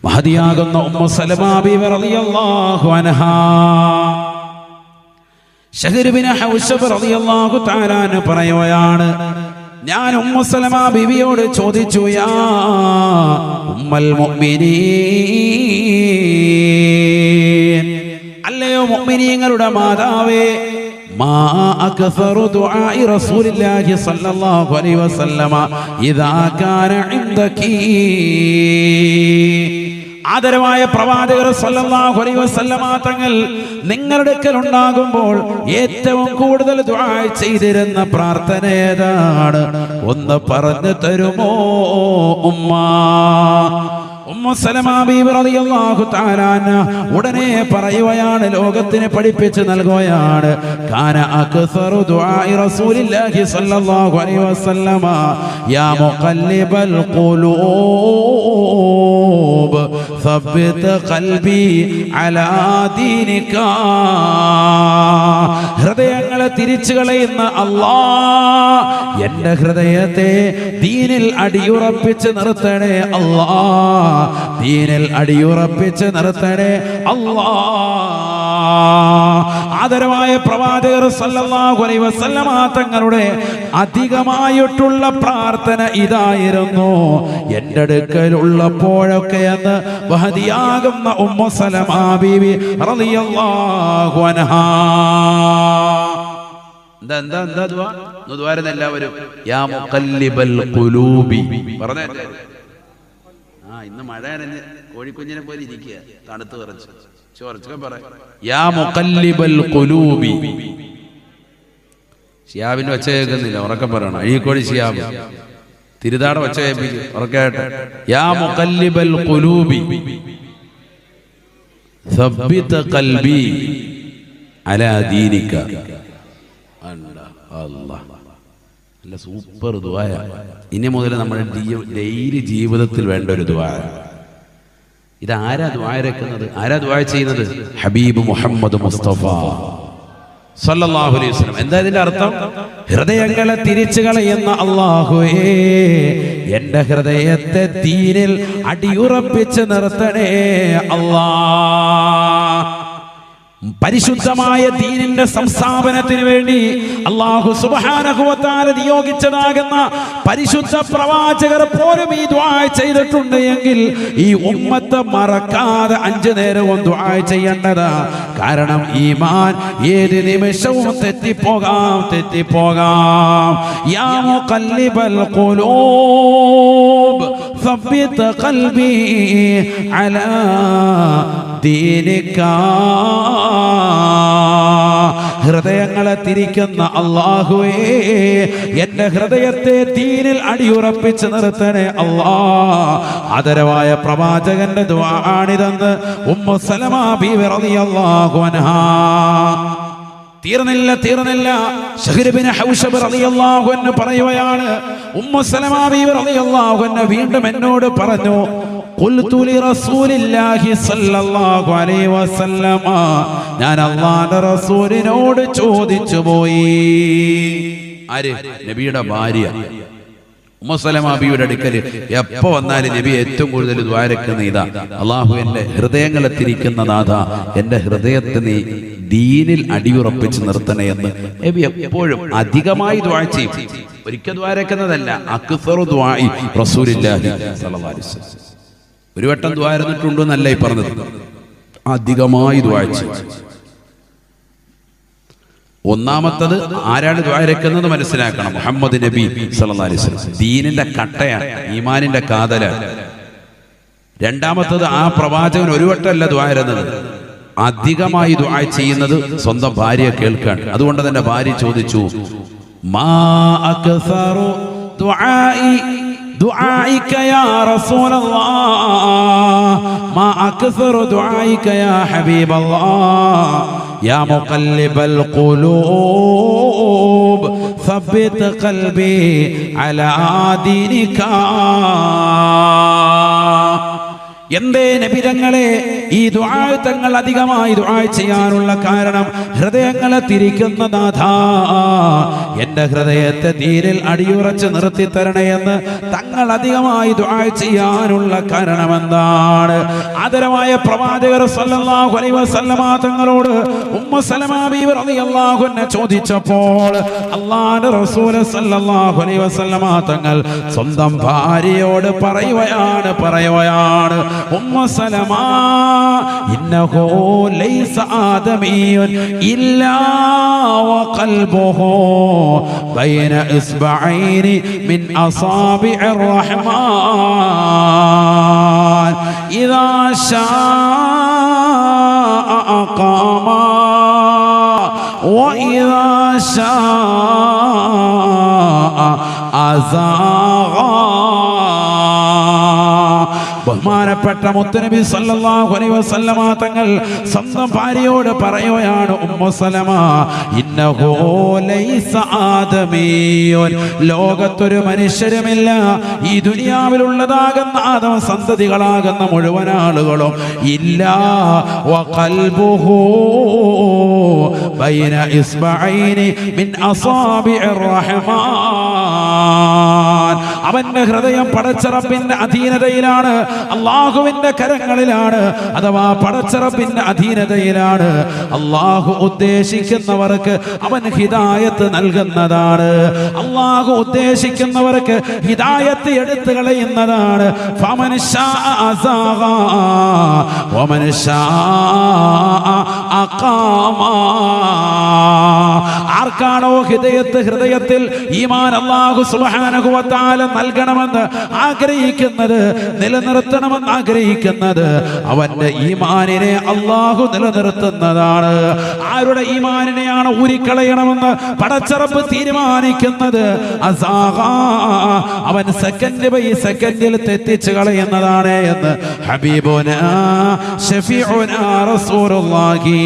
മഹദിയാകുന്ന Umm Salama ബീവി റളിയല്ലാഹു അൻഹാ ശഹർ bin ഹൗശബ് റളിയല്ലാഹു തആല അൻഹു പറയുകയാണ്, ഞാൻ ഉമ്മു സലമ ബീവിയോട് ചോദിച്ചു, യാ ഉമ്മൽ മുഅ്മിനീൻ, അല്ലയോ മുഅ്മിനീങ്ങളുടെ മാതാവേ, മാ അക്സറു ദുആഇ റസൂലില്ലാഹി സ്വല്ലല്ലാഹു അലൈഹി വസല്ലമ ഇദാ കാന ഇൻദകി. ആദരവായ പ്രവാചകർ സല്ലല്ലാഹു അലൈഹി വസല്ലമ തങ്ങൾ നിങ്ങളുടെ അടുക്കൽ ഉണ്ടാകുമ്പോൾ ഏറ്റവും കൂടുതൽ ദുആ ചെയ്തിരുന്ന പ്രാർത്ഥന ഏതാണ്? ഒന്ന് പറഞ്ഞു തരുമോ ഉമ്മ? ഉമ്മു സലമ ബീവി റളിയല്ലാഹു തആല അൻഹാ ഉടനെ പറയുകയാണ്, ലോകത്തിന് പഠിപ്പിച്ച് നൽകുകയാണ്, കാന അക്സറു ദുആഇ റസൂലില്ലാഹി സ്വല്ലല്ലാഹു അലൈഹി വസല്ലമ യാ മുഖല്ലിബൽ ഖുലൂബ് സബ്ബിത് ഖൽബി അലാ ദീനിക. ഹൃദയങ്ങളെ തിരിച്ചു കളയുന്ന അല്ലാഹ്, എൻ്റെ ഹൃദയത്തെ ദീനിൽ അടിയുറപ്പിച്ച് നിർത്തണേ അല്ലാഹ്, ദീനിൽ അടിയുറപ്പിച്ച് നിർത്തണേ അല്ലാഹ്. ആദരവായ പ്രവാചകർ സല്ലല്ലാഹു അലൈഹി വസല്ലമ തങ്ങളുടെ അധികമായിട്ടുള്ള പ്രാർത്ഥന ഇതായിരുന്നു, എൻ്റെ അടുക്കലുള്ളപ്പോഴൊക്കെ എന്ന് വഹദിയാകുന്ന ഉമ്മു സലമ ബീവി റളിയല്ലാഹു അൻഹാ. എന്താ ദുആ? ദുആരുന്ന എല്ലാവരും യാ മുഖല്ലിബൽ ഖുലൂബി പറഞ്ഞേ. ഇന്ന് മഴ നനഞ്ഞ് കോഴിക്കുഞ്ഞിനെ പോലെ ഇരിക്കുക, തണുത്ത് വിറച്ച് ചോർച്ചൊക്കെ പറ. യാ മുഖല്ലിബൽ ഖുലൂബി. ശിയാബിന്റെ ഒച്ച കേൾക്കുന്നില്ല, ഉറക്കം പറയണം. അഴീക്കോടി ശിയാബ് തിരുതാട ഒച്ച കേൾപ്പിക്കും, ഉറക്കായിട്ട്. യാ മുഖല്ലിബൽ ഖുലൂബി സബ്ബിത് ഖൽബി അലാ ദീനിക. അല്ലാഹ്, നല്ല സൂപ്പർ ദുആയ. ഇനി മുതൽ നമ്മുടെ ഡെയിലി ജീവിതത്തിൽ വേണ്ട ഒരു ദുആ. ഇതാരാ ദുആ ഇറക്കുന്നത്? ആരാ ദുആ ചെയ്യുന്നത്? ഹബീബ് മുഹമ്മദ് മുസ്തഫ സല്ലല്ലാഹു അലൈഹി വസല്ലം. എന്താ ഇതിന്റെ അർത്ഥം? ഹൃദയങ്ങളെ തിരിച്ചു കളയുന്ന അല്ലാഹുവേ, എൻ്റെ ഹൃദയത്തെ ദീനിൽ അടിയുറപ്പിച്ച് നിർത്തണേ അല്ലാഹ്. പരിശുദ്ധമായ ദീനിന്റെ സംസ്ഥാപനത്തിന് വേണ്ടി അല്ലാഹു സുബ്ഹാനഹു വ തആല നിയോഗിച്ചതാകുന്ന പരിശുദ്ധ പ്രവാചകർ പോലും ഈ ദുആ ചെയ്തിട്ടുണ്ട് എങ്കിൽ ഈ ഉമ്മത്ത് മറക്കാതെ 5 നേരവും ദുആ ചെയ്യേണ്ടതാ. കാരണം ഈമാൻ ഏത് നിമിഷവും തെറ്റിപ്പോകാം. യാ മുഖല്ലിബൽ ഖുലൂബ് സബ്ബിത് ഖൽബി അലാ ദീനിക. ഹൃദയങ്ങളെ തിരിക്കുന്ന അല്ലാഹുവേ, എൻ്റെ ഹൃദയത്തെ ദീനിൽ അടിയുറപ്പിച്ച് നിർത്തണേ അല്ലാഹ്. ആദരവായ പ്രവാചകന്റെ ദുആണിതെന്ന് ഉമ്മു സലമ ബീവി റളിയല്ലാഹു അൻഹാ. തീർന്നില്ല. ശഹർ ബിൻ ഹൗശബ് റളിയല്ലാഹു അൻഹു പറയുകയാണ്, ഉമ്മു സലമ ബീവി റളിയല്ലാഹു അൻഹ വീണ്ടും എന്നോട് പറഞ്ഞു, ഖുൽതു ലിറസൂലില്ലാഹി സ്വല്ലല്ലാഹു അലൈഹി വസല്ലമ, ഞാൻ അല്ലാഹുവിന്റെ റസൂലിനോട് ചോദിച്ചു പോയി. ആര്? നബിയുടെ ഭാര്യ ഉമ്മു സലമ ബീവിയുടെ അടുക്കൽ എപ്പോ വന്നാലും നബി ഏറ്റവും കൂടുതൽ ദ്വാരക്കുന്ന ഇതാ, അല്ലാഹു എൻ്റെ ഹൃദയങ്ങളെ തിരിക്കുന്ന നാഥ, എൻ്റെ ഹൃദയത്തെ നീ ദീനിൽ അടിയുറപ്പിച്ച് നിർത്തണേ എന്ന് നബി എപ്പോഴും അധികമായി ദുആ ചെയ്യും. ഒരിക്കൽ ദ്വാരക്കുന്നതല്ല, അക്സറു ദുആഇ റസൂലില്ലാഹി സ്വല്ലല്ലാഹു അലൈഹി വസല്ലം. ഒരു വട്ടം ദ്വാരന്നിട്ടുണ്ടോ എന്നല്ല ഈ പറഞ്ഞത്, അധികമായി ദുആ ചെയ്യും. ഒന്നാമത്തത് ആരാണ് ദ്വാരക്കുന്നത് മനസ്സിലാക്കണം, മുഹമ്മദ് നബി സല്ലല്ലാഹു അലൈഹി വസല്ലം. ദീനിന്റെ കട്ടയാണ്, ഈമാനിന്റെ കാതലാണ്. രണ്ടാമത്തത് ആ പ്രവാചകൻ ഒരു വട്ടമല്ല ദ്വാരുന്നത്, അധികമായി ദുആ ചെയ്യുന്നത് സ്വന്തം ഭാര്യ കേൾക്കാൻ. അതുകൊണ്ട് തന്നെ ഭാര്യ ചോദിച്ചു, മാ അക്സറു ദുആഇക യാ റസൂലല്ലാഹ്, മാ അക്സറു ദുആഇക യാ ഹബീബല്ലാഹ്, യാ മുഖല്ലിബൽ ഖുലൂബ് സബ്ബിത് ഖൽബി അലാ ദീനിക. എന്തേ നബിതങ്ങളെ ഈ ദുആ തങ്ങൾ അധികമായി ദുആ ചെയ്യാനുള്ള കാരണം, ഹൃദയങ്ങളെ തിരിക്കുന്ന നാഥാ, എൻ്റെ ഹൃദയത്തെ ദീനിൽ അടിയുറച്ച് നിർത്തി തരണേ എന്ന് തങ്ങൾ തങ്ങൾ അധികമായി ദുആ ചെയ്യാനുള്ള കാരണം എന്താണ്? ആദരവായ പ്രവാചകർ സല്ലല്ലാഹു അലൈഹി വസല്ലമ തങ്ങളോട് ഉമ്മു സലമ ബീവി റളിയല്ലാഹു അൻഹ ചോദിച്ചപ്പോൾ അല്ലാഹുവിന്റെ റസൂൽ സല്ലല്ലാഹു അലൈഹി വസല്ലമ തങ്ങൾ സ്വന്തം ഭാര്യയോട് പറയുകയാണ് ഉമ്മു സലമ ഇന്നഹു ലൈസ ആദമിയുൻ ഇല്ലാ വഖൽബുഹു ബൈന ഇസ്ബഅൈനി മിൻ അസാബിഇർ റഹ്മാൻ ഇദാ ശാഅ അഖാമാ وإذا شاء أزاغا. ബഹുമാനപ്പെട്ട മുത്തുനബി സല്ലല്ലാഹു അലൈഹി വസല്ലമ തങ്ങൾ സ്വന്തം ഭാര്യയോട് പറയുകയാണ് ഉമ്മു സലമ ഇന്നഹു ലൈസ ആദമിയുൻ, ലോകത്തൊരു മനുഷ്യരുമില്ല, ഈ ദുനിയാവിലുള്ളതാകുന്ന ആദം സന്തതികളാകുന്ന മുഴുവൻ ആളുകളും ഇല്ലാ വഖൽബുഹു ബൈന ഇസ്ബഅൈനി മിൻ അസാബിഇർ റഹ്മാൻ, അവന്റെ ഹൃദയം പടച്ച റബ്ബിന്റെ അധീനതയിലാണ്, അല്ലാഹുവിന്റെ കരങ്ങളിലാണ്, അഥവാ പടച്ച റബ്ബിന്റെ അധീനതയിലാണ്. അല്ലാഹു ഉദ്ദേശിക്കുന്നവർക്ക് അവൻ ഹിദായത്ത് നൽകുന്നതാണ്, അല്ലാഹു ഉദ്ദേശിക്കുന്നവർക്ക് ഹിദായത്ത് എടുത്തു കളയുന്നതാണ്. ഫമൻ ശാഅ അസാഗ വമൻ ശാഅ അഖാമാ. ആർക്കാണോ ഹൃദയത്തിൽ ഈമാൻ അല്ലാഹു സുബ്ഹാനഹു വ തആല നൽകണമെന്ന് ആഗ്രഹിക്കുന്നത്, നിലനിർത്തണമെന്ന് ആഗ്രഹിക്കുന്നത്, അവന്റെ ഈമാനിനെ അല്ലാഹു നിലനിർത്തുന്നതാണ്. ആരുടെ ഈമാനിനെയാണ് ഊരിക്കളയണമെന്ന് പടച്ച റബ്ബ് തീരുമാനിക്കുന്നത്, അവൻ സെക്കൻഡ് ബൈ സെക്കൻഡിൽ തെറ്റിച്ച് കളയുന്നതാണ് എന്ന് ഹബീബുനാ ശഫീഉനാ റസൂലുള്ളാഹി.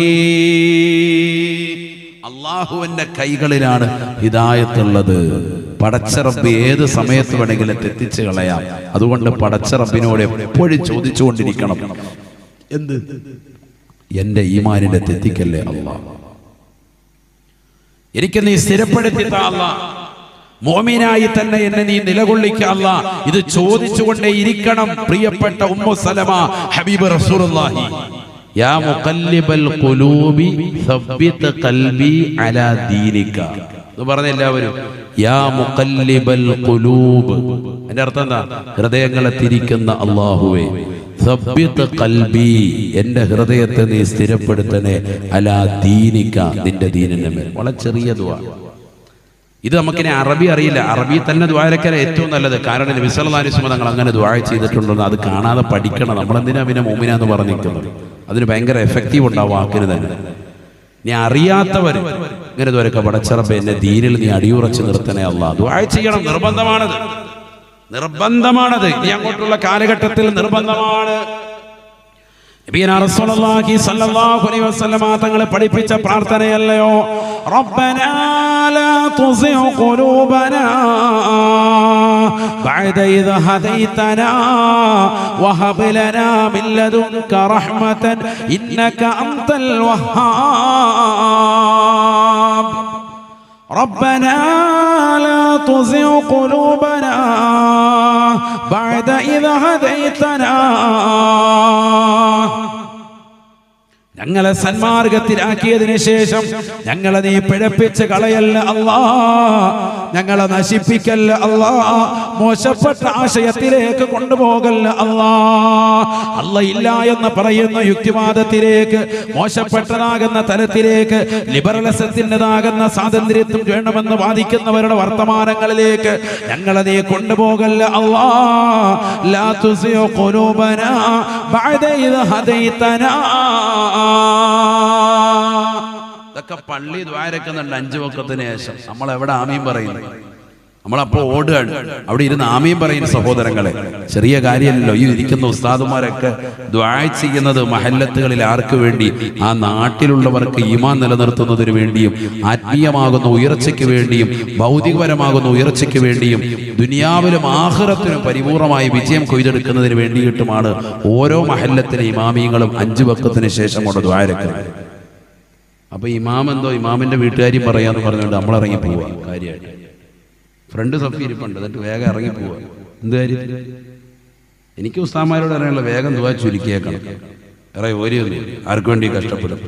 അല്ലാഹുവിന്റെ കൈകളിലാണ് ഹിദായത്തുള്ളത്. പടച്ച റബ്ബ് ഏത് സമയത്ത് വേണമെങ്കിലും തെറ്റിച്ച് കളയാം. അതുകൊണ്ട് പടച്ച റബ്ബിനോട് എപ്പോഴും ചോദിച്ചുകൊണ്ടിരിക്കണം, എന്ത് എന്റെ ഈമാനിനെ തെറ്റിക്കല്ലേ അല്ലാഹ്, എനിക്ക് നീ സ്ഥിരപ്പെടുത്തി താ അല്ലാഹ്, മോമിനായി തന്നെ എന്നെ നീ നിലകൊള്ളിക്ക അല്ലാഹ്. ഇത് ചോദിച്ചുകൊണ്ടേ ഇരിക്കണം. പ്രിയപ്പെട്ട ഉമ്മു സലമ ഹബീബ് റസൂലുള്ളാഹി, യാ മുഖല്ലിബൽ ഖുലൂബി സബ്ബിത് ഖൽബി അലാ ദീനിക എന്ന് പറഞ്ഞ എല്ലാവരും യാ മുഖല്ലിബൽ ഖുലൂബ്. അതിന്റെ അർത്ഥം എന്താ? ഹൃദയങ്ങളെ തിരിക്കുന്ന അല്ലാഹുവേ, സബ്ബിത് ഖൽബി, എന്റെ ഹൃദയത്തെ നീ സ്ഥിരപ്പെടുത്തണേ, അലാ ദീനിക, നിന്റെ ദീനിന്റെ മേൽ. വളരെ ചെറിയ ദുആ. ഇത് നമുക്കിനി അറബി അറിയില്ല, അറബി തന്നെ ദുആയിരക്കാൻ ഏറ്റവും നല്ലത്. കാരണം നബി സല്ലല്ലാഹു അലൈഹി വസല്ലം തങ്ങൾ അങ്ങനെ ദുആ ചെയ്തിട്ടുണ്ടെന്ന് അത് കാണാതെ പഠിക്കണം. നമ്മളെന്തിനാ പിന്നെ മുഅ്മിന എന്ന് പറഞ്ഞിരിക്കുന്നത്? അതിന് ഭയങ്കര എഫക്റ്റീവ് ഉണ്ടാവും വാക്കിന് തന്നെ. നീ അറിയാത്തവർ ഇങ്ങനെ ദുആയൊക്കെ പടച്ച റബ്ബേ എന്നെ ദീനിൽ നീ അടിയുറച്ച് നിർത്തണേ അല്ലാഹ്, ദുആ ചെയ്യണം. നിർബന്ധമാണത്. ഇനി അങ്ങോട്ടുള്ള കാലഘട്ടത്തിൽ നിർബന്ധമാണ്. നബിയനാ റസൂലുള്ളാഹി സ്വല്ലല്ലാഹു അലൈഹി വസല്ലമ തങ്ങളെ പഠിപ്പിച്ച പ്രാർത്ഥനയല്ലയോ, റബ്ബനാ ലാ തുസിഉ ഖുലൂബനാ ബഅദ ഇദ് ഹദൈതനാ വഹബ് ലനാ മിൻ ലദുൻക റഹ്മതൻ ഇന്നക അൻതൽ വഹ്ഹാബ്. ربنا لا تزغ قلوبنا بعد إذ هديتنا. ഞങ്ങളെ സന്മാർഗത്തിലാക്കിയതിനു ശേഷം ഞങ്ങളെ നീ പിഴപ്പിച്ച് കളയല്ല അല്ലാ, ഞങ്ങളെ നശിപ്പിക്കല്ല അല്ലാ, മോശപ്പെട്ട ആശയത്തിലേക്ക് കൊണ്ടുപോകല്ല അല്ലാ. അല്ല ഇല്ല എന്ന് പറയുന്ന യുക്തിവാദത്തിലേക്ക്, മോശപ്പെട്ടതാകുന്ന തലത്തിലേക്ക്, ലിബറലിസത്തിൻ്റെതാകുന്ന സ്വാതന്ത്ര്യത്വം വേണമെന്ന് വാദിക്കുന്നവരുടെ വർത്തമാനങ്ങളിലേക്ക് ഞങ്ങളെ നീ കൊണ്ടുപോകല്ല അല്ലാ. ലാ തുസിഉ ഖുലൂബനാ ബഅദ ഇദ് ഹദൈതനാ. ഇതൊക്കെ പള്ളി ദ്വാരക്കുന്നുണ്ട് 5 വഖത്തിന് ശേഷം. നമ്മൾ എവിടെ ആമീൻ പറയുന്നു? നമ്മളപ്പോൾ ഓടുകയാണ്. അവിടെ ഇരുന്ന് ആമീൻ പറയുന്ന സഹോദരങ്ങളെ, ചെറിയ കാര്യമല്ലല്ലോ. ഈ ഇരിക്കുന്ന ഉസ്താദുമാരൊക്കെ ദുആ ചെയ്യുന്നത് മഹല്ലത്തുകളിൽ ആർക്ക് വേണ്ടി? ആ നാട്ടിലുള്ളവർക്ക് ഈമാൻ നിലനിർത്തുന്നതിന് വേണ്ടിയും, ആത്മീയമാകുന്ന ഉയർച്ചയ്ക്ക് വേണ്ടിയും, ഭൗതികപരമാകുന്ന ഉയർച്ചയ്ക്ക് വേണ്ടിയും, ദുനിയാവിലും ആഖിറത്തിലും പരിപൂർണമായി വിജയം കൊയ്തെടുക്കുന്നതിന് വേണ്ടിയിട്ടുമാണ് ഓരോ മഹല്ലത്തിലെ ഇമാമിയങ്ങളും 5 വഖത്തിന് ശേഷം കൊണ്ട് ദുആ ചെയ്യുന്നത്. അപ്പൊ ഇമാം എന്തോ ഇമാമിന്റെ വീട്ടുകാരും പറയാന്ന് പറഞ്ഞുകൊണ്ട് നമ്മളിറങ്ങി പോവുക. കാര്യമായിട്ട് ഫ്രണ്ട് സഫി ഇരിപ്പുണ്ട്, എന്നിട്ട് വേഗം ഇറങ്ങി പോവുക. എന്ത് കാര്യം? എനിക്ക് ഉസ്താദന്മാരോട് അറിയാനുള്ള വേഗം ദുആ ചുരുക്കിയേക്കണം. വേറെ ഓരിയൊന്നും ആർക്കു വേണ്ടി കഷ്ടപ്പെടും.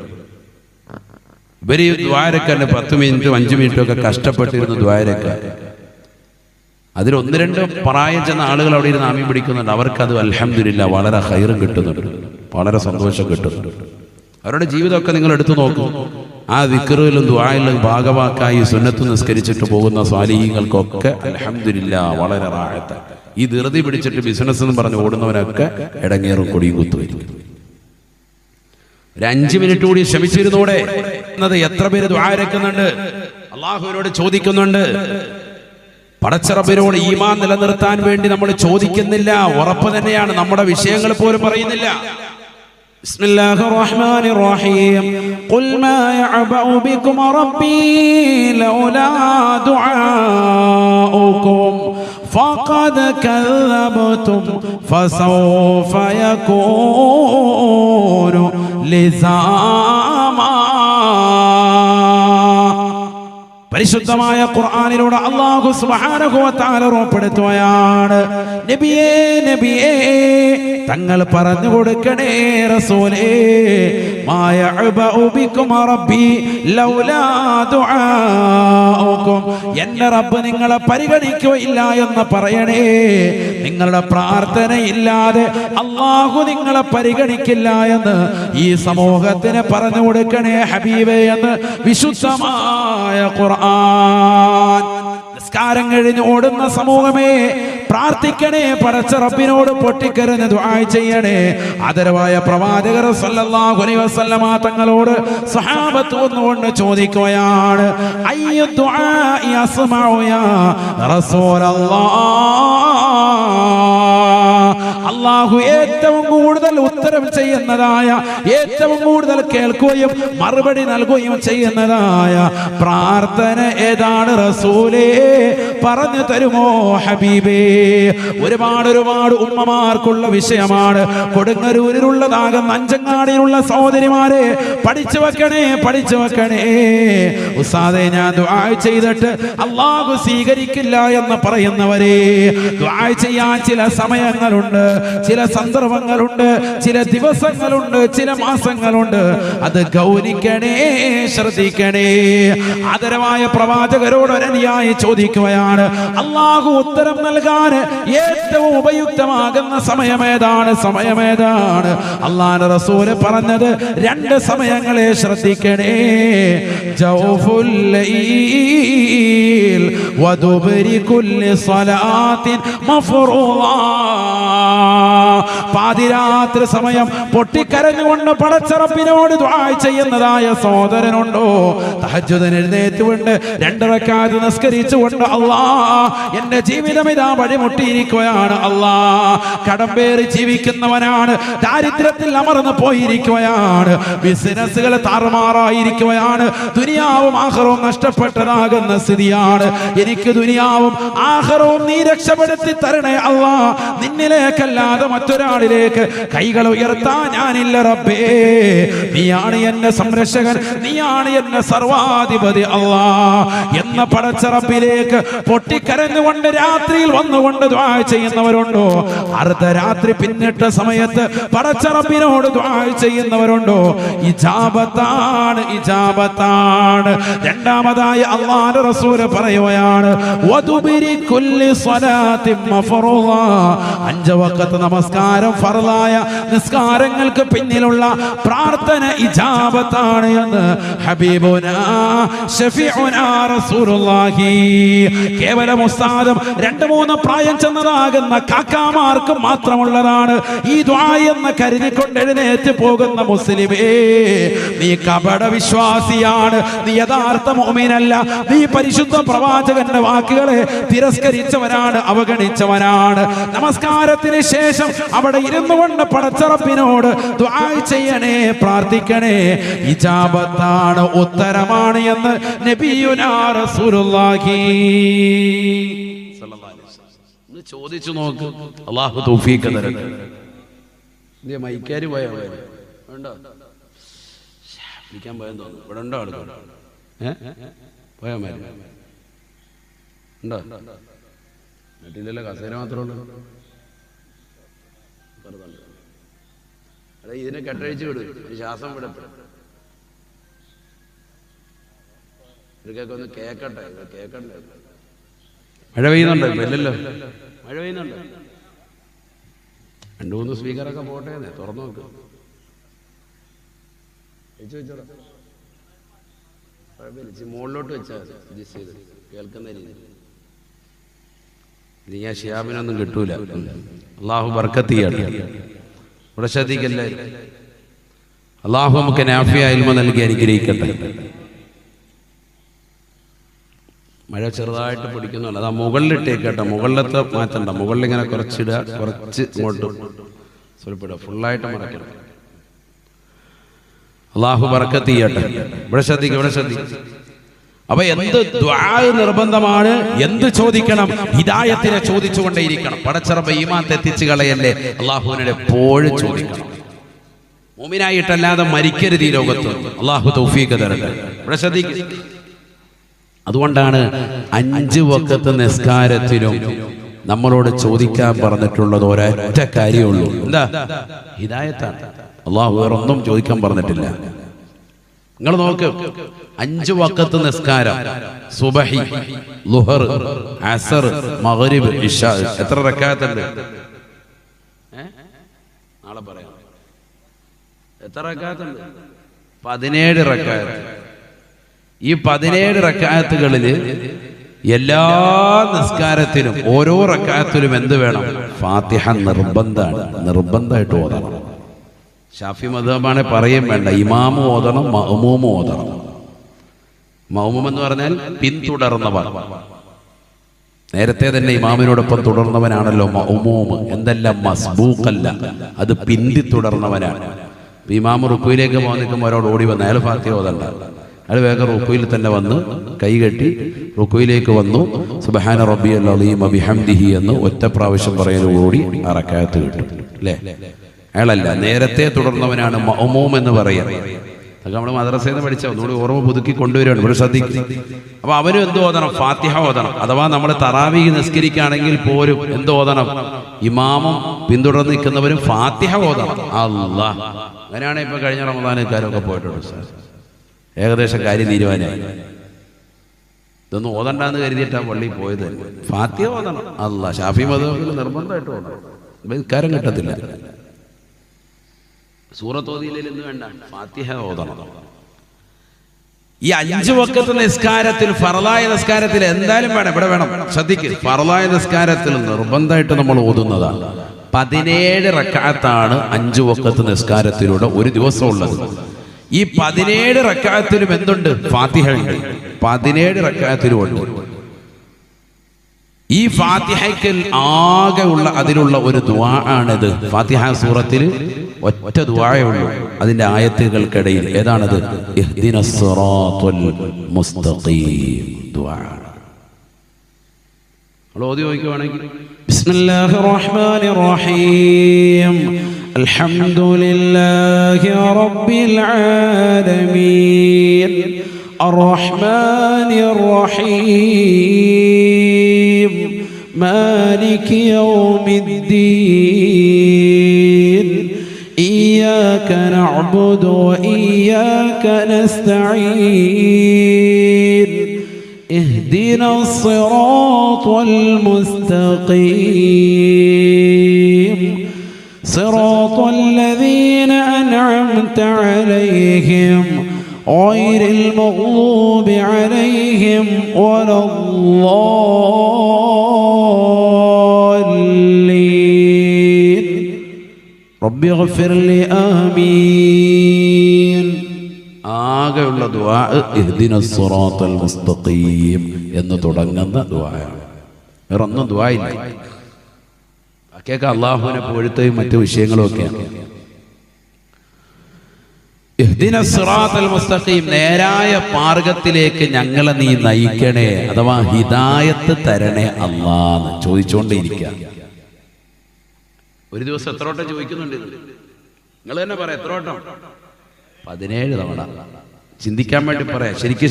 ഇവര് ദ്വാരക്കന്നെ 10 മിനിറ്റും 5 മിനിറ്റും ഒക്കെ കഷ്ടപ്പെട്ടിരുന്നു ദ്വാരക്ക. അതിൽ 1-2 പ്രായം ചെന്ന ആളുകൾ അവിടെ ഇരുന്ന് ആമീൻ പിടിക്കുന്നുണ്ട്. അവർക്കത് അൽഹംദുലില്ലാ വളരെ ഖൈറും കിട്ടുന്നുണ്ട്, വളരെ സന്തോഷം കിട്ടുന്നുണ്ട്. അവരുടെ ജീവിതമൊക്കെ നിങ്ങൾ എടുത്തു നോക്കൂ. ആ ദിക്റിലും ദുആയിലും ഭാഗവാക്കായി സുന്നത്ത് നിസ്കരിച്ചിട്ട് പോകുന്ന സ്വാലിഹീങ്ങൾക്കൊക്കെ അൽഹംദുലില്ലാ വളരെ റാഹത്ത്. ഈ ധൃതി പിടിച്ചിട്ട് ബിസിനസ് എന്ന് പറഞ്ഞ് ഓടുന്നവനൊക്കെ ഇടങ്ങേറും കൊടിയും കുത്തുവരും. ഒരു 5 മിനിറ്റ് കൂടി ശ്രമിച്ചിരുന്നൂടെ എന്നത് എത്ര പേര് ദുആ രക്കുന്നുണ്ട്, അള്ളാഹുവിനോട് ചോദിക്കുന്നുണ്ട്. പടച്ചറബിനോട് ഈമാൻ നിലനിർത്താൻ വേണ്ടി നമ്മൾ ചോദിക്കുന്നില്ല, ഉറപ്പ് തന്നെയാണ്. നമ്മുടെ വിഷയങ്ങൾ പോലും പറയുന്നില്ല. ബിസ്മില്ലാഹിർ റഹ്മാനിർ റഹീം. ഖുൽ മാ യഅബഉ ബികും റബ്ബി ലൗലാ ദുആഉകും ഫഖദ് കല്ലബതും ഫസൗഫ യകൂനു ലിസാമാ. പരിശുദ്ധമായ ഖുർആനിലൂടെ അല്ലാഹു സുബ്ഹാനഹു വ തആല ഉറപ്പെടുത്തുകയാണ്, നബിയേ നബിയേ തങ്ങൾ പറഞ്ഞു കൊടുക്കണേ റസൂലേ, മാ യഅബഉ ബികും റബ്ബി ലൗലാ ദുആഉകും, എന്റെ റബ്ബ് നിങ്ങളെ പരിഗണിക്കുകയില്ല എന്ന് പറയണേ. നിങ്ങളുടെ പ്രാർത്ഥനയില്ലാതെ അല്ലാഹു നിങ്ങളെ പരിഗണിക്കില്ല എന്ന് ഈ സമൂഹത്തിന് പറഞ്ഞു കൊടുക്കണേ ഹബീബേ എന്ന് വിശുദ്ധമായ ഖുർആൻ. നിസ്കാരം കഴിഞ്ഞ് ഓടുന്ന സമൂഹമേ പ്രാർത്ഥിക്കണേ, പടച്ച റബ്ബിനോട് പൊട്ടിക്കരഞ്ഞ് ദുആ ചെയ്യണേ. ആദരവായ പ്രവാചകർ സല്ലല്ലാഹു അലൈഹി വസല്ലമ തങ്ങളോട് സ്വഹാബത്ത് വന്നുകൊണ്ട് ചോദിക്കുകയാണ്, അയ്യു ദുആഇ അസ്മഉ യാ റസൂലല്ലാഹ്, അല്ലാഹു ഏറ്റവും കൂടുതൽ ഉത്തരം ചെയ്യുന്നതായ, ഏറ്റവും കൂടുതൽ കേൾക്കുകയും മറുപടി നൽകുകയും ചെയ്യുന്നതായ പ്രാർത്ഥന ഏതാണ് റസൂലേ, പറഞ്ഞു തരുമോ ഹബീബേ? ഒരുപാട് ഉമ്മമാർക്കുള്ള വിഷയമാണ്. കൊടുങ്ങല്ലൂരിലുള്ളതാകുന്ന അഞ്ചങ്ങാടിയിലുള്ള സഹോദരിമാരെ പഠിച്ചു വെക്കണേ. ഉസ്താദേ ഞാൻ ദുആ ചെയ്തിട്ട് അല്ലാഹു സ്വീകരിക്കില്ല എന്ന് പറയുന്നവരെ, ദുആ ചെയ്യാൻ ചില സമയങ്ങളുണ്ട്, ചില സന്ദർഭങ്ങളുണ്ട്, ചില ദിവസങ്ങളുണ്ട്, ചില മാസങ്ങളുണ്ട്. അത് ഗൗനിക്കണേ, ശ്രദ്ധിക്കണേ. ആദരവായ പ്രവാചകരോട് ഒരനുയായി ചോദിക്കുകയാണ്, അല്ലാഹു ഉത്തരം നൽകാൻ ഏറ്റവും ഉപയുക്തമാകുന്ന സമയമേതാണ്? അല്ലാഹുവിന്റെ റസൂല് പറഞ്ഞത് 2 സമയങ്ങളെ ശ്രദ്ധിക്കണേ. ജൗഫുൽ ലൈൽ വദുബരി കുല്ലി സ്വലാത്തിൻ മഫ്റൂള. പാതിരാത്രി സമയം പൊട്ടിക്കരഞ്ഞുകൊണ്ട് പടച്ച റബ്ബിനോട് ദുആ ചെയ്യുന്നതായ സഹോദരനുണ്ടോ? തഹജ്ജുദിന് എഴുന്നേറ്റുകൊണ്ട് 2 റക്അത്ത് നിസ്കരിച്ചുകൊണ്ട്, അല്ലാഹ് എന്റെ ജീവിതം ഇതാ വഴിമുട്ടിയിരിക്കുകയാണ്, അല്ലാഹ് കടമ്പേറി ജീവിക്കുന്നവനാണ്, ദാരിദ്ര്യത്തിൽ അമർന്നു പോയിരിക്കുകയാണ്, ബിസിനസ്സുകൾ താറുമാറായിരിക്കുകയാണ്, ദുനിയാവും ആഖിറവും നഷ്ടപ്പെട്ടതാകുന്ന സ്ഥിതിയാണ്. എനിക്ക് ദുനിയാവും ആഖിറവും നീ രക്ഷപ്പെടുത്തി തരണേ അല്ലാഹ്. നിന്നിലേക്കല്ലാതെ മറ്റൊരാളിലേക്ക് കൈകൾ ഉയർത്താൻ ഞാനില്ല റബ്ബേ. നീയാണ് എന്റെ സംരക്ഷകൻ, നീയാണ് എന്റെ സർവാധിപതി അല്ലാഹ് എന്ന പടച്ച റബ്ബിലേക്ക് പൊട്ടിക്കരഞ്ഞുകൊണ്ട് രാത്രിയിൽ വന്നുകൊണ്ട് ദുആ ചെയ്യുന്നവരുണ്ടോ? അർദ്ധരാത്രി പിന്നിട്ട സമയത്ത് പടച്ച റബ്ബിനോട് ദുആ ചെയ്യുന്നവരുണ്ടോ? ഇജാബത്താണ്. രണ്ടാമതായി അല്ലാഹുവിന്റെ റസൂൽ പറയുകയാണ്, വദുബിരി കുല്ലി സ്വലാത്തിൻ മഫ്റൂള. 5 വഖത്ത് നമസ്കാരം ഫർളായ നിസ്കാരങ്ങൾക്ക് പിന്നിലുള്ള പ്രാർത്ഥന ഇജാബത്താണ് എന്ന് ഹബീബുനാ ശഫീഉനാ റസൂലുള്ളാഹി. കേവലം ഉസ്താദും 2-3 പ്രായം ചെന്നതാകുന്ന കാക്കാമാർക്ക് മാത്രമുള്ളതാണ് ഈ ദുആ എന്ന് കരുതിക്കൊണ്ട് എഴുന്നേറ്റ് പോകുന്ന മുസ്ലിമേ, നീ കപട വിശ്വാസിയാണ്, നീ യഥാർത്ഥ മുഅ്മിനല്ല. നീ പരിശുദ്ധ പ്രവാചകന്റെ വാക്കുകളെ തിരസ്കരിച്ചവനാണ്, അവഗണിച്ചവനാണ്. നമസ്കാരത്തിന് ശേഷം അവിടെ ഇരുന്നു കൊണ്ട് പടച്ച റബ്ബിനോട് ദുആ ചെയ്യണേ, പ്രാർത്ഥിക്കണേ. ഇജാബത്താണ്, ഉത്തരമാണ് എന്ന് നബിയുനാ റസൂലുള്ളാഹി സ്വല്ലല്ലാഹു അലൈഹി വസല്ലം ചോദിച്ചു നോക്ക്. അല്ലാഹു തൗഫീഖ് തരട്ടെ. ഇന്ത്യ മൈക്കാരി പോയോ? ഉണ്ടോ? വിളിക്കാൻ പോയെന്ന് തോന്നുന്നു. ഇവിടെ ഉണ്ടോ ആൾക്കാർ? പോയാ മാരി ഉണ്ടോ? വീട്ടിലല്ല കസേര മാത്രമേ ഉള്ളൂ. അല്ല ഇതിനെ കെട്ടഴിച്ച് വിടും, ശ്വാസം വിടട്ടെ. ഇവർക്കൊക്കെ ഒന്ന് കേക്കട്ടെ. മഴ പെയ്യുന്നുണ്ടോ? ഇപ്പൊ ഇല്ലല്ലോ. മഴ പെയ്യുന്നുണ്ടോ? 2-3 സ്പീക്കറൊക്കെ പോട്ടെ, തുറന്നു നോക്ക്. വെച്ചോടാ, കുഴപ്പമില്ല. മുകളിലോട്ട് വെച്ചാൽ അഡ്ജസ്റ്റ് ചെയ്ത് കേൾക്കുന്ന രീതി. ഇത് ഞാൻ ഷിയാബിനൊന്നും കിട്ടൂല. അള്ളാഹു ബർക്കത്ത് ചെയ്യട്ടെ. ഇവിടെ ശ്രദ്ധിക്കല്ലേ. അള്ളാഹു നമുക്ക് നാഫിയ ഇൽമ നൽകി അനുഗ്രഹിക്കട്ടെ. മഴ ചെറുതായിട്ട് പിടിക്കുന്നുണ്ട്. അതാ മുകളിലിട്ടേക്കട്ടെ. മുകളിലത്തെ മാറ്റണ്ട. മുകളിലിങ്ങനെ കുറച്ചിടുക, കുറച്ച് ഇങ്ങോട്ട് സ്വൽപ്പിടുക. ഫുള്ളായിട്ട് മറക്കണം. അള്ളാഹു ബർക്കത്ത് ചെയ്യട്ടെ. ഇവിടെ ശ്രദ്ധിക്കും. അപ്പൊ എന്ത് ദുആ നിർബന്ധമാണ്, എന്ത് ചോദിക്കണം, ഹിദായത്തിനെ ചോദിച്ചുകൊണ്ടേയിരിക്കണം. പടച്ചറബ് ഈമാൻ തെറ്റിച്ച് കളയല്ലേ, അള്ളാഹുവിനോട് എപ്പോഴും ചോദിക്കണം. മുഅ്മിനായിട്ടല്ലാതെ മരിക്കരുത് ഈ ലോകത്ത്. അള്ളാഹു തൗഫീഖ് തരട്ടെ. ഇവിടെ ശ്രദ്ധിക്കും. അതുകൊണ്ടാണ് 5 വഖത്ത് നിസ്കാരത്തിലും നമ്മളോട് ചോദിക്കാൻ പറഞ്ഞിട്ടുള്ളത് ഒരൊറ്റ കാര്യമുള്ളൂ. എന്താ? ഹിദായത്താണ്. അള്ളാഹു വേറൊന്നും ചോദിക്കാൻ പറഞ്ഞിട്ടില്ല. നിങ്ങൾ നോക്ക്, 5 വഖത്ത് നിസ്കാരം, സുബഹി, ളുഹർ, അസർ, മഗ്രിബ്, ഇശാ, എത്ര റക്അത്തുണ്ട്? നാളെ പറയാം. എത്ര റക്അത്തുണ്ട്? 17 റക്അത്ത്. ഈ 17 റക്അത്തുകളിൽ എല്ലാ നിസ്കാരത്തിലും ഓരോ റക്അത്തിലും എന്ത് വേണം? ഫാത്തിഹ നിർബന്ധമായിട്ട് ഓതണം. ഷാഫി മദ്ഹബാണ് പറയും വേണ്ട. ഇമാമും ഓതണം, മഅ്മൂമും ഓതണം. മഅ്മൂം എന്ന് പറഞ്ഞാൽ പിന്തുടർന്നവർ. നേരത്തെ തന്നെ ഇമാമിനോടൊപ്പം തുടർന്നവനാണല്ലോ മഅ്മൂം. എന്തല്ല, മസ്ബൂഖല്ല, അത് പിന്തുടർന്നവനാണ്. ഇമാമ് റുക്കുയിലേക്ക് പോകാൻ നിൽക്കുമ്പോൾ ഒരാൾ ഓടി വന്ന് അയാൾ ഫാത്തിഹ ഓതണ്ട. അയാൾ വേഗം റുക്കുയിൽ തന്നെ വന്ന് കൈകെട്ടി റുക്കുയിലേക്ക് വന്നു. സുബ്ഹാന റബ്ബിയൽ അളീം വബിഹംദിഹി എന്ന് ഒറ്റ പ്രാവശ്യം പറയുന്നതോടുകൂടി ആ റക്അത്ത് കിട്ടും. അല്ലേ? അയാളല്ല, നേരത്തെ തുടർന്നവനാണ് മഅ്മൂം എന്ന് പറയാം. അതൊക്കെ നമ്മൾ മദ്രസയിൽ നിന്ന് പഠിച്ച ഒന്നുകൂടി ഓർമ്മ പുതുക്കി കൊണ്ടുവരികയാണ്. ഇവിടെ ശ്രദ്ധിക്കും. അപ്പൊ അവനും എന്ത് ഓതണം? ഫാത്തിഹ ഓതണം. അഥവാ നമ്മൾ തറാവീഹ് നിസ്കരിക്കുകയാണെങ്കിൽ പോലും എന്ത് ഓതണം? ഇമാമും പിന്തുടർന്ന് നിൽക്കുന്നവരും ഫാത്തിഹ ഓതണം. അല്ലാഹ്, അങ്ങനെയാണ് ഇപ്പൊ കഴിഞ്ഞ റമദാനക്കാരൊക്കെ പോയിട്ടുണ്ട്. ഏകദേശം കാര്യം തീരുമാനമായി. ഇതൊന്നും ഓതണ്ടെന്ന് കരുതിയിട്ടാണ് പള്ളിയിൽ പോയത്. ഫാത്തിഹ ഓതണം. അല്ലാഹ്, ഷാഫി മദ്ഹബിൽ നിർബന്ധമായിട്ട് ഓതണം. ഇക്കാരം കിട്ടത്തില്ല. സൂറത്ത് ഓതിയില്ലെന്ന് വേണ്ട, ഫാത്തിഹ ഓതണം. ഈ 5 വഖത്ത് നിസ്കാരത്തിൽ, ഫർളായ നിസ്കാരത്തിൽ എന്തായാലും വേണം. ഇവിടെ വേണം, ശ്രദ്ധിക്കുക. ഫർളായ നിസ്കാരത്തിൽ നിർബന്ധമായിട്ട് നമ്മൾ ഓതുന്നതാണ്. 17 റക്അത്താണ് 5 വഖത്ത് നിസ്കാരത്തിലൂടെ ഒരു ദിവസം ഉള്ളത്. ഈ 17 റക്അത്തിലും എന്തുണ്ട്? ഫാത്തിഹ ഉണ്ട്. 17 റക്അത്തിലും ഉണ്ട്. ഈ ഫാത്തിഹയ്ക്ക് ആകെ ഉള്ള അതിലുള്ള ഒരു ദുആ ആണിത്. ഫാത്തിഹ സൂറത്തിൽ ഒറ്റ ദുആയേ ഉള്ളൂ. അതിന്റെ ആയത്തുകൾക്കിടയിൽ ഏതാണത്? ഇഹ്ദിനസ് സിറാത്തുൽ മുസ്തഖീം ദുആ. നമ്മൾ ഓതി നോക്കുകയാണെങ്കിൽ ബിസ്മില്ലാഹിർ റഹ്മാനിർ റഹീം അൽഹംദുലില്ലാഹി റബ്ബിൽ ആലമീൻ അർറഹ്മാനിർ റഹീം മാലികി യൗമിദ്ദീൻ ഇയ്യാക നഅ്ബുദു വഇയ്യാക നസ്തഈൻ ഇഹ്ദിനസ് സിറാത്തൽ മുസ്തഖീം സിറാത്തൽ ലദീന അൻഅംത അലൈഹിം ഗൈറിൽ മഗ്ദൂബി അലൈഹിം വലദ്ദാല്ലീൻ റബ്ബി ഗ്ഫിർലി ആമീൻ. ആകെയുള്ള ദുആ ഇഹ്ദിനസ് സിറാത്തൽ മുസ്തഖീം എന്ന് തുടങ്ങുന്ന ദുആയാണ്. വേറെ ഒന്നും ദുആ ഇല്ല. ബാക്കിയൊക്കെ അള്ളാഹുവിനെ പുകഴ്ത്തുകയും മറ്റു വിഷയങ്ങളും ഒക്കെയാണ്. ഇഹ്ദിനസ് സിറാത്തൽ മുസ്തഖീം, നേരായ മാർഗത്തിലേക്ക് ഞങ്ങളെ നീ നയിക്കണേ, അഥവാ ഹിദായത്ത് തരണേ അല്ലാഹ് ചോദിച്ചുകൊണ്ടേയിരിക്കുക. ഒരു ദിവസം എത്ര വട്ടം ചോദിക്കുന്നുണ്ട്? നിങ്ങൾ തന്നെ പറയാം, എത്ര വട്ടം? 17 തവണ. ചിന്തിക്കാൻ വേണ്ടി പറയാം. ശരിക്കും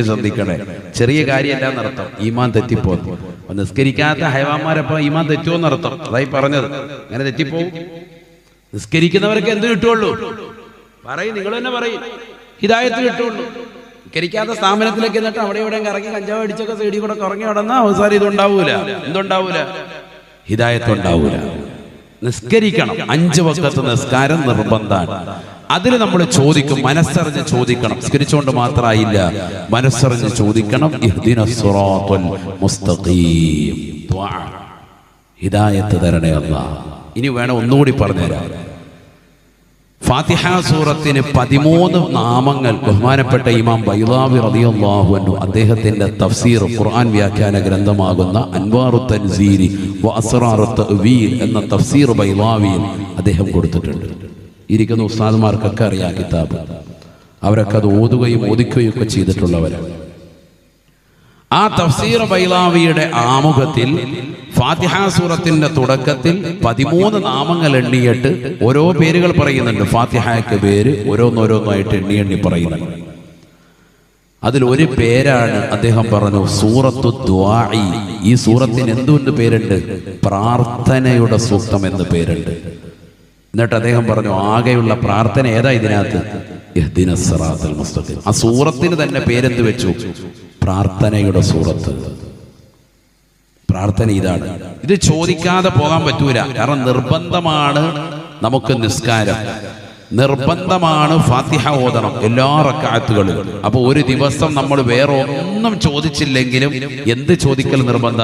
ശ്രദ്ധിക്കണേ. ചെറിയ കാര്യമല്ല എന്നർത്ഥം. ഈമാൻ തെറ്റിപ്പോകും. നിസ്കരിക്കാത്ത ഹൈവാന്മാരപ്പോ ഈമാൻ തെറ്റുമെന്നർത്ഥം. അതായി പറഞ്ഞത്. അങ്ങനെ തെറ്റിപ്പോവും. നിസ്കരിക്കുന്നവർക്ക് എന്ത് കിട്ടുള്ളൂ? പറയും, നിങ്ങൾ തന്നെ പറയും, ഹിദായത്ത് കിട്ടുള്ളൂ. നിസ്കരിക്കാത്ത സ്ഥാപനത്തിലേക്ക് എന്നിട്ട് അവിടെ ഇവിടെ കറങ്ങി കഞ്ചാവ് അടിച്ചൊക്കെ സൈഡിൽ കൂടെ കറങ്ങി നടന്ന അവസാനം ഇതുണ്ടാവൂല. എന്തുണ്ടാവൂല? ഹിദായത്ത് ഉണ്ടാവൂല. നിസ്കരിക്കണം. 5 വഖത്ത് നിസ്കാരം നിർബന്ധമാണ്. അതിൽ നമ്മൾ ചോദിക്കും, മനസ്സറിഞ്ഞ് ചോദിക്കണം. നിസ്കരിച്ചുകൊണ്ട് മാത്രമായില്ല, മനസ്സറിഞ്ഞ് ചോദിക്കണം. ഇഹ്ദിനസ് സിറാത്തുൽ മുസ്തഖീം. ദുആ, ഹിദായത്ത് തരണേ അല്ലാഹ്. ഇനി വേണം ഒന്നുകൂടി പറഞ്ഞുതരാം. ഫാത്തിഹ സൂറത്തിന് 13 നാമങ്ങൾ ബഹുമാനപ്പെട്ട ഇമാം ബൈളാവി റളിയല്ലാഹു അൻഹു അദ്ദേഹത്തിന്റെ തഫ്സീർ ഖുർആൻ വ്യാഖ്യാന ഗ്രന്ഥമാകുന്ന അൻവാറുത് തൻസീരി വ അസ്റാറുത് തഅ്വീൽ എന്ന തഫ്സീർ ബൈളാവിയിൽ അദ്ദേഹം കൊടുത്തിട്ടുണ്ട്. ഇരിക്കുന്ന ഉസ്താദുമാർക്കൊക്കെ അറിയാം കിതാബ്. അവരൊക്കെ അത് ഓതുകയും ഓദിക്കുകയും ഒക്കെ ചെയ്തിട്ടുള്ളവരാണ്. ആ തഫ്സീർ ബൈളാവിയുടെ ആമുഖത്തിൽ ഫാത്തിഹ സൂറത്തിന്റെ തുടക്കത്തിൽ 13 നാമങ്ങൾ എണ്ണിയിട്ട് ഓരോ പേരുകൾ പറയുന്നുണ്ട്. ഫാത്തിഹയ്ക്ക് പേര് ഓരോന്നോരോന്നായിട്ട് എണ്ണി പറയുന്നുണ്ട്. അതിൽ ഒരു പേരാണ് അദ്ദേഹം പറഞ്ഞു സൂറത്തു ദുആഇ. ഈ സൂറത്തിന് എന്തുകൊണ്ട് പേരുണ്ട്? പ്രാർത്ഥനയുടെ സൂക്തം എന്ന് പേരുണ്ട്. എന്നിട്ട് അദ്ദേഹം പറഞ്ഞു ആകെയുള്ള പ്രാർത്ഥന ഏതാ ഇതിനകത്ത്? ഇഹ്ദിനസ് സിറാത്തുൽ മുസ്തഖീം. ആ സൂറത്തിന് തന്നെ പേരെന്ത് വെച്ചു? പ്രാർത്ഥനയുടെ സൂറത്ത്. പ്രാർത്ഥന ഇതാണ്. ഇത് ചോദിക്കാതെ പോകാൻ പറ്റൂല. കാരണം നിർബന്ധമാണ് നമുക്ക് നിസ്കാരം, നിർബന്ധമാണ് ഫാത്തിഹ ഓതണം എല്ലാ റക്അത്തുകളിലും. അപ്പൊ ഒരു ദിവസം നമ്മൾ വേറെ ഒന്നും ചോദിച്ചില്ലെങ്കിലും എന്ത് ചോദിക്കൽ നിർബന്ധ?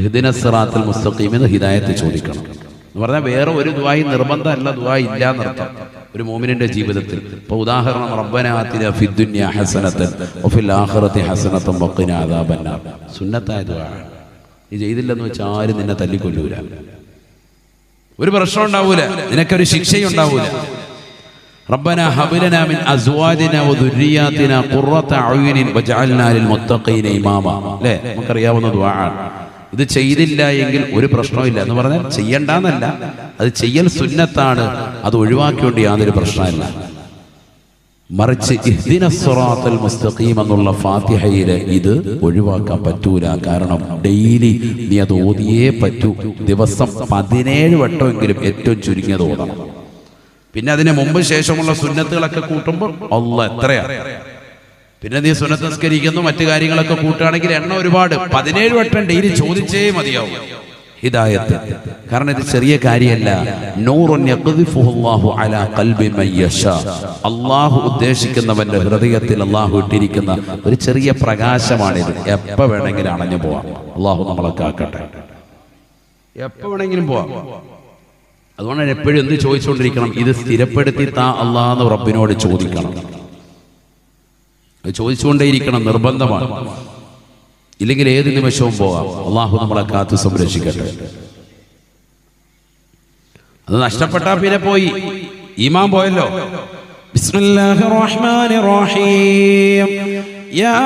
ഇഹ്ദിനസ് സിറാത്തുൽ മുസ്തഖീം എന്ന് ഹിദായത്ത് ചോദിക്കണം എന്ന് പറഞ്ഞാൽ വേറെ ഒരു ദുആയും നിർബന്ധമല്ല, ദുആ ഇല്ല എന്നർത്ഥം ഒരു മോമിനിന്റെ ജീവിതത്തിൽ. ഇപ്പൊ ഉദാഹരണം, റബ്ബനാ ആതിനാ ഫിദ്ദുനിയ ഹസനതൻ വഫിൽ ആഖിറതി ഹസനതൻ വഖിനാ അദാബന്നാർ. സുന്നത്തായ ദുആ. നീ ചെയ്തില്ലെന്ന് വെച്ചാൽ ആരും നിന്നെ തല്ലിക്കൊല്ലൂല, ഒരു പ്രശ്നം ഉണ്ടാവൂല, നിനക്കൊരു ശിക്ഷയും ഉണ്ടാവൂല. റബ്ബനാ ഹബ് ലനാ മിൻ അസ്വാജിനാ വദുരിയാതിനാ ഖുർറത അയുനിൻ വജഅൽനാ ലിൽ മുത്തഖീന ഇമാമ. അല്ലേ? നമുക്കറിയാവുന്ന ദുആ. ഇത് ചെയ്തില്ല എങ്കിൽ ഒരു പ്രശ്നമില്ല എന്ന് പറഞ്ഞാൽ ചെയ്യണ്ടെന്നല്ല, അത് ചെയ്യൽ സുന്നത്താണ്, അത് ഒഴിവാക്കിക്കൊണ്ട് യാതൊരു പ്രശ്നമില്ല. മറിച്ച് ഇഹ്ദിനസ് സിറാത്തുൽ മുസ്തഖീം എന്നുള്ള ഫാത്തിഹയിലെ ഇത് ഒഴിവാക്കാൻ പറ്റൂല. കാരണം ഡെയിലി നീ അത് ഓതിയേ പറ്റൂ. ദിവസം 17 വട്ടമെങ്കിലും ഏറ്റവും ചുരുങ്ങിയത് ഓതണം. പിന്നെ അതിന് മുമ്പ് ശേഷമുള്ള സുന്നത്തുകളൊക്കെ കൂട്ടുമ്പോൾ അല്ലാഹ് എത്രയാ. പിന്നെ നീ സുന്നത്ത് നിസ്കരിക്കുന്നു, മറ്റു കാര്യങ്ങളൊക്കെ കൂട്ടുകയാണെങ്കിൽ എണ്ണ ഒരുപാട്. 17 വട്ടം ഡെയിലി ചോദിച്ചേ മതിയാവും ഹിദായത്ത്. കാരണം ഇത് ചെറിയ കാര്യമല്ല. നൂറുൻ യഖ്ദിഫുഹു അല്ലാഹു അലാ ഖൽബി മൻ യശാ. അല്ലാഹു ഉദ്ദേശിക്കുന്നവന്റെ ഹൃദയത്തിൽ അല്ലാഹു ഇട്ടിരിക്കുന്ന ഒരു ചെറിയ പ്രകാശമാണിത്. എപ്പോ വേണമെങ്കിലും അണഞ്ഞു പോവാം. അല്ലാഹു നമ്മളെ കാക്കട്ടെ. എപ്പോ വേണമെങ്കിലും പോവാം. അതുകൊണ്ടാണ് എപ്പോഴും എന്ത് ചോദിച്ചുകൊണ്ടിരിക്കണം? ഇത് സ്ഥിരപ്പെടുത്തി താ അല്ലാഹ് എന്ന് റബ്ബിനോട് ചോദിക്കണം. ചോദിച്ചുകൊണ്ടേയിരിക്കണം, നിർബന്ധമാണ്. ഇല്ലെങ്കിൽ ഏത് നിമിഷവും പോകാം. അള്ളാഹു നമ്മളെ കാത്തു സംരക്ഷിക്കട്ടെ. അത് നഷ്ടപ്പെട്ടാ പിന്നെ പോയി, ഈമാൻ പോയല്ലോ. ബിസ്മില്ലാഹിർ റഹ്മാനിർ റഹീം. യാ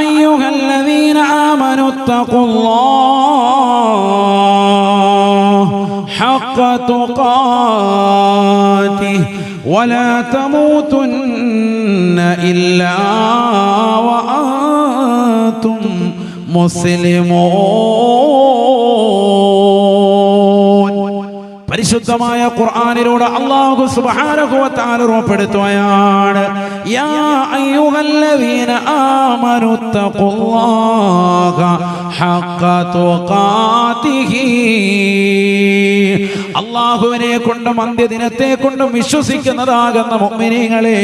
അയ്യുഹല്ലദീന ആമനു തഖുല്ലാഹ ഹഖ തുഖാതിഹി വലാ തമൂതുന്ന ഇല്ലാ വഅൻതും മുസ്ലിമൂൻ. പരിശുദ്ധമായ ഖുർആനിലൂടെ അല്ലാഹു സുബ്ഹാനഹു വ തആല ഉറപ്പെടുത്തുകയാണ്, യാ അയ്യുഹല്ലദീന ആമനു തഖുല്ലാഹ ഹഖ തുഖാതിഹി. അല്ലാഹുവിനെ കൊണ്ടും അന്ത്യദിനത്തെ കൊണ്ടും വിശ്വസിക്കുന്നതാകുന്ന മുഅ്മിനീങ്ങളെ,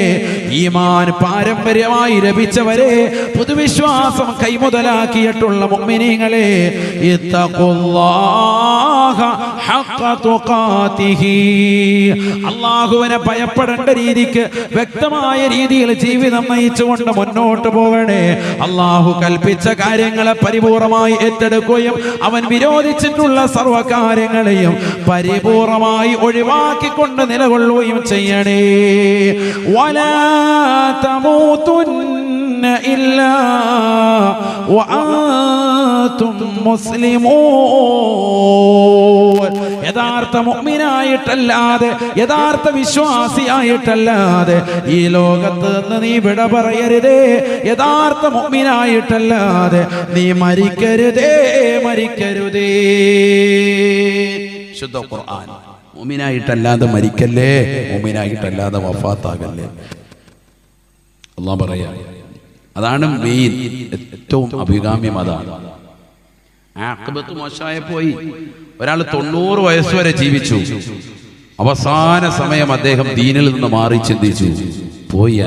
ഈമാൻ പാരമ്പര്യമായി ലഭിച്ചവരെ, പൊതുവിശ്വാസം കൈമുതലാക്കിയിട്ടുള്ള മുഅ്മിനീങ്ങളെ, ഇത്തഖുല്ലാഹ ഹഖ തുഖാതിഹി. അല്ലാഹുവിനെ ഭയപ്പെടേണ്ട രീതിക്ക് വ്യക്തമായ രീതിയിൽ ജീവിതം നയിച്ചുകൊണ്ട് മുന്നോട്ട് പോകണേ. അല്ലാഹു കൽപ്പിച്ച കാര്യങ്ങളെ പരിപൂർണമായി ഏറ്റെടുക്കുകയും അവൻ വിരോധിച്ചിട്ടുള്ള സർവ്വകാര്യങ്ങളെയും പരിപൂർണമായി ഒഴിവാക്കിക്കൊണ്ട് നിലകൊള്ളുകയും ചെയ്യണേ. വലാ തമൂതുന്ന ഇല്ലാ വഅൻതും മുസ്ലിമൂൻ. യഥാർത്ഥ മുഅ്മിനായിട്ടല്ലാതെ, യഥാർത്ഥ വിശ്വാസിയായിട്ടല്ലാതെ ഈ ലോകത്ത് നിന്ന് നീ വിട പറയരുതേ. യഥാർത്ഥ മുഅ്മിനായിട്ടല്ലാതെ നീ മരിക്കരുതേ, മരിക്കരുതേ. ശുദ്ധ ഖുർആൻ. മുഅ്മിനായിട്ടല്ലാതെ മരിക്കല്ലേ, മുഅ്മിനായിട്ടല്ലാതെ വഫാത്താകല്ലേ. അല്ലാഹു പറയാ, അതാണ് മെയിൻ, ഏറ്റവും അഭികാമ്യം അതാണ്. ആഖിബത്ത് മോശമായി പോയി. ഒരാൾ 90 വയസ്സ് വരെ ജീവിച്ചു, അവസാന സമയം അദ്ദേഹം ദീനിൽ നിന്ന് മാറി ചിന്തിച്ചു, പോയി.